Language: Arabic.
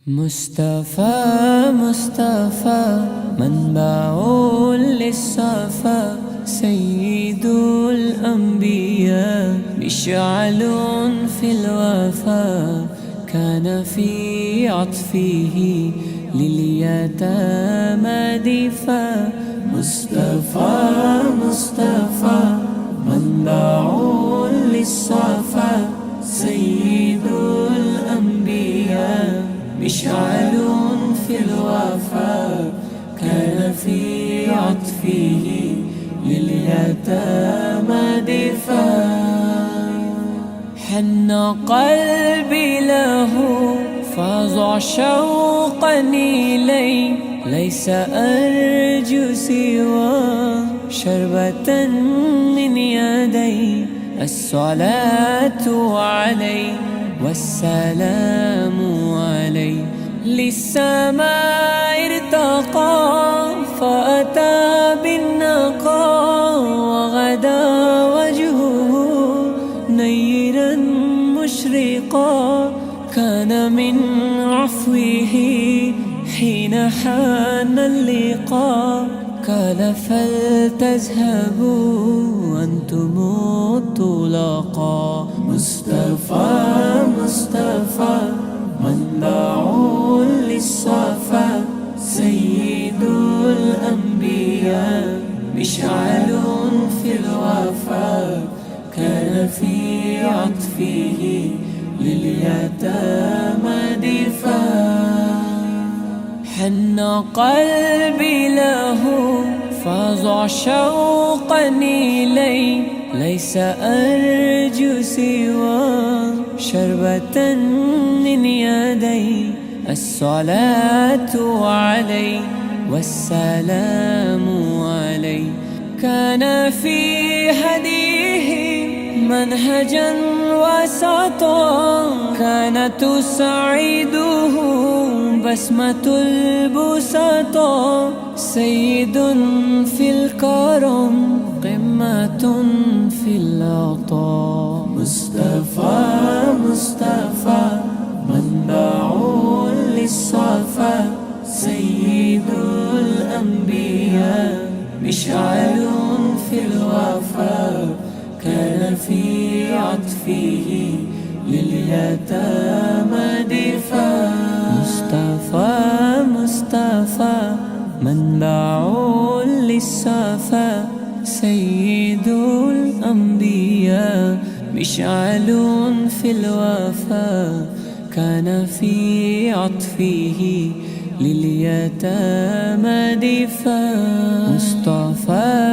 مصطفى مصطفى منبع للصفا، سيد الأنبياء مشعل في الوفا، كان في عطفه لليتامى دفا. مصطفى مصطفى منبع للصفا، سيد الأنبياء مشعل في الوفا، كان في عطفه لليتامى دفا. حن قلبي له فاضع شوقا إليه، ليس أرجو سوى شربة من يدي. الصلاة عليه والسلام عليه، للسماء ارتقى فأتى بالنقى، وغدا وجهه نيرا مشرقا. كان من عفوه حين حان اللقاء، قال فلتذهبوا أنتم الطلقاء. مصطفى مصطفى منبع للصفا، سيد الأنبياء مشعل في الوفا، كان في عطفه لليتامى دفا. حن قلبي له فاضع شوقا إليه، ليس أرجو سوى شربة من يدي. الصلاة عليه والسلام عليه، كان في هديه منهجا وسطا، كانت تسعده بسمة البسطاء. سيد في الكرم قمة في العطاء. مصطفى مصطفى منبع للصفا، سيد الأنبياء مشعل في الوفا، كان في عطفه لليتامى دفا. مصطفى مصطفى منبع للصفا، سيد الأنبياء مشعل في الوفا، كان في عطفه لليتامى دفا. مصطفى